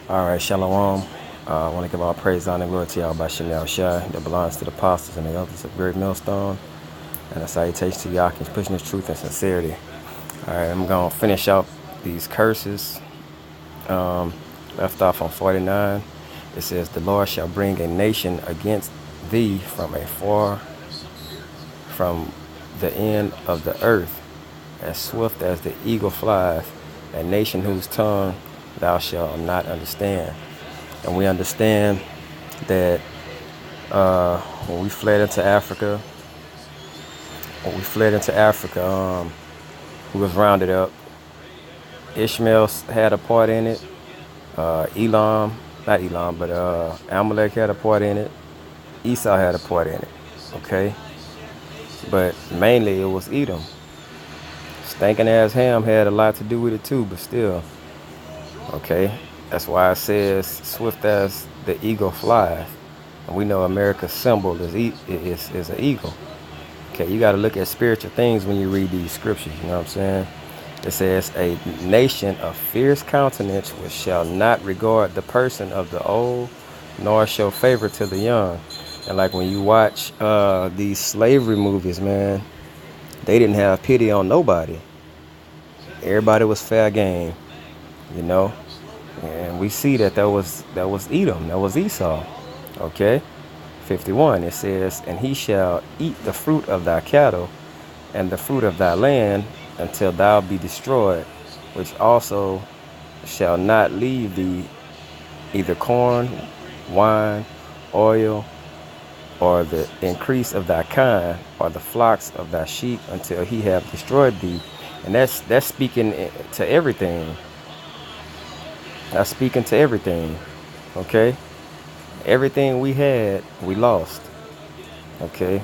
All right, Shalom. I want to give all praise, honor, and glory to y'all by Shem Shai that belongs to the apostles and the elders of Great Millstone. And a salutation to Yakins pushing his truth and sincerity. All right, I'm going to finish out these curses. Left off on 49. It says, the Lord shall bring a nation against thee from afar, from the end of the earth, as swift as the eagle flieth, a nation whose tongue thou shalt not understand. And we understand that when we fled into Africa, we was rounded up. Ishmael had a part in it. Amalek had a part in it. Esau had a part in it. Okay, but mainly it was Edom. Stinking ass Ham had a lot to do with it too, but still. Okay, that's why it says swift as the eagle flieth. And we know America's symbol is an eagle. Okay, you got to look at spiritual things when you read these scriptures, you know what I'm saying? It says, a nation of fierce countenance which shall not regard the person of the old, nor show favor to the young. And like when you watch these slavery movies, man, they didn't have pity on nobody. Everybody was fair game, you know? And we see that was Edom, that was Esau. Okay? 51, it says, and he shall eat the fruit of thy cattle and the fruit of thy land until thou be destroyed, which also shall not leave thee either corn, wine, oil, or the increase of thy kind, or the flocks of thy sheep, until he have destroyed thee. And that's speaking to everything. That's speaking to everything. Okay? Everything we had, we lost. Okay?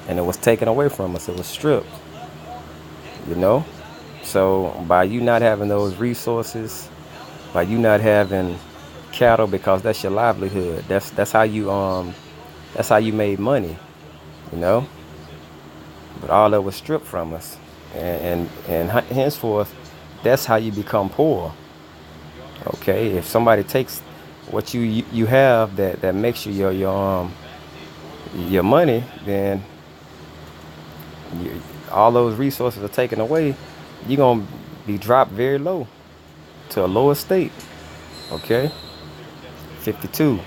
And it was taken away from us. It was stripped. You know? So by you not having those resources, by you not having cattle, because that's your livelihood. That's how you made money, you know? But all that was stripped from us. And henceforth, that's how you become poor. Okay? If somebody takes what you have that makes you your money, then all those resources are taken away. You're gonna be dropped very low to a lower state. Okay. 52.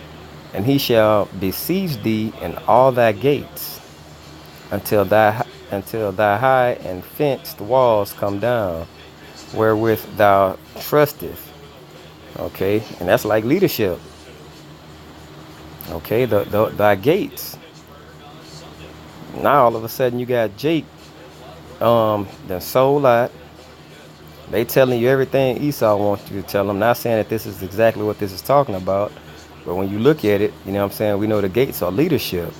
And he shall besiege thee in all thy gates until thy high and fenced walls come down, wherewith thou trusteth. Okay, and that's like leadership. Okay, thy gates. Now all of a sudden you got Jake, then sold out. They telling you everything Esau wants you to tell them. Not saying that this is exactly what this is talking about, but when you look at it, you know what I'm saying, we know the gates are leadership.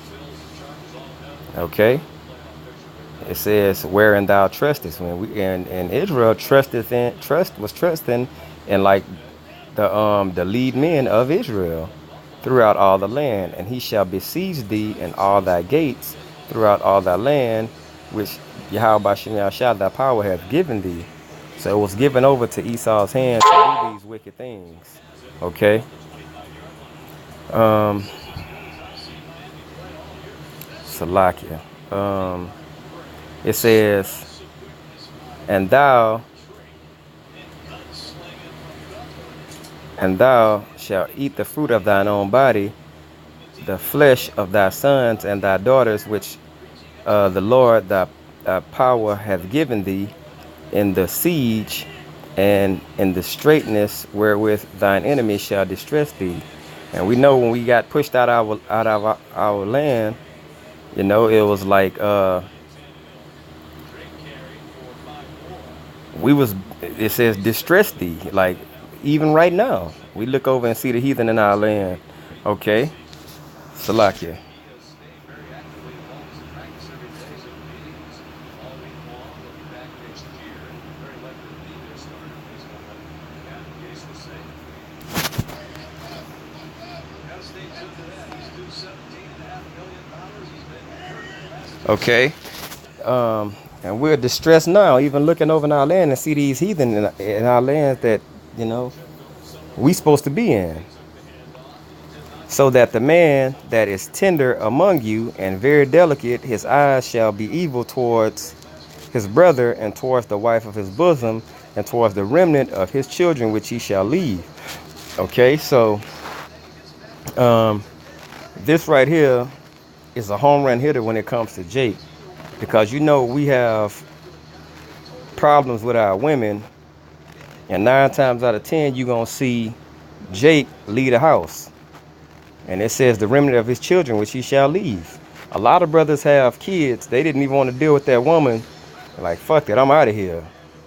Okay, it says wherein thou trustest. When we and Israel was trusting in like the lead men of Israel throughout all the land. And he shall besiege thee in all thy gates throughout all thy land, which Yahweh Shem Yahshua thy power hath given thee. So it was given over to Esau's hands to do these wicked things. Okay. Salakia. It says, and thou shalt eat the fruit of thine own body, the flesh of thy sons and thy daughters, which the Lord thy power hath given thee, in the siege and in the straitness wherewith thine enemy shall distress thee. And we know when we got pushed out of our land, you know, it was like it says distress thee. Like even right now, we look over and see the heathen in our land. Okay, Salakia. Okay, and we're distressed now, even looking over in our land and see these heathen in our lands that, you know, we supposed to be in. So that the man that is tender among you and very delicate, his eyes shall be evil towards his brother and towards the wife of his bosom and towards the remnant of his children which he shall leave. Okay, so this right here is a home run hitter when it comes to Jake, because you know we have problems with our women, and 9 times out of 10 you're gonna see Jake lead a house, and it says the remnant of his children which he shall leave. A lot of brothers have kids, they didn't even want to deal with that woman. They're like, fuck it, I'm out of here.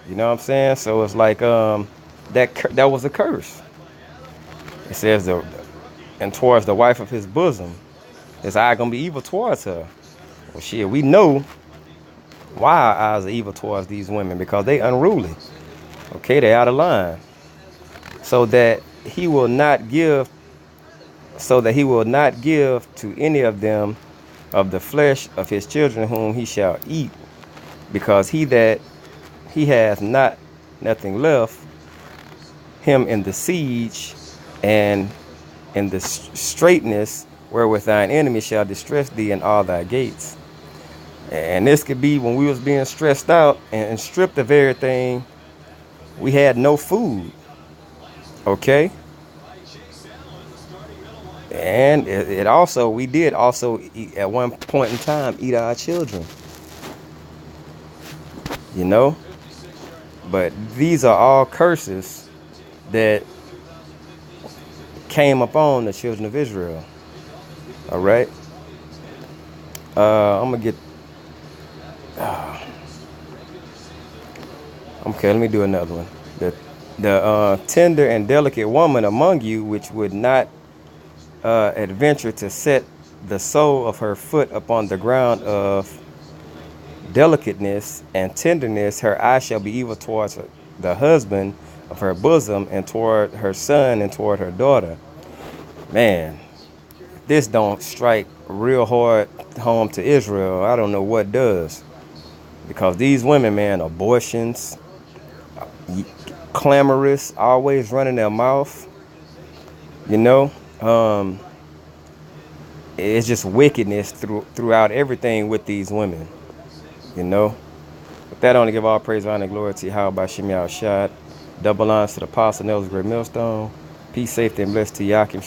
You know what I'm saying? So it's like that was a curse. It says and towards the wife of his bosom, his eye gonna be evil towards her. Well, shit, we know why our eyes are evil towards these women, because they unruly. Okay, they out of line. So that he will not give to any of them of the flesh of his children whom he shall eat, because he has nothing left him in the siege and in the straightness wherewith thine enemy shall distress thee in all thy gates. And this could be when we was being stressed out and stripped of everything. We had no food. Okay. And we did also eat, at one point in time, eat our children. You know? But these are all curses that came upon the children of Israel. All right. I'm gonna get. Okay, let me do another one. The tender and delicate woman among you, which would not adventure to set the sole of her foot upon the ground of delicateness and tenderness, her eye shall be evil towards the husband of her bosom and toward her son and toward her daughter. Man, this don't strike real hard home to Israel. I don't know what does, because these women, man, abortions, clamorous, always running their mouth, you know, it's just wickedness throughout everything with these women, you know. With that, I want to give all praise, honor, and glory to Yahweh by Shem Yahshua. Double lines to the apostle, Nel's great millstone. Peace, safety, and blessed to Yakim.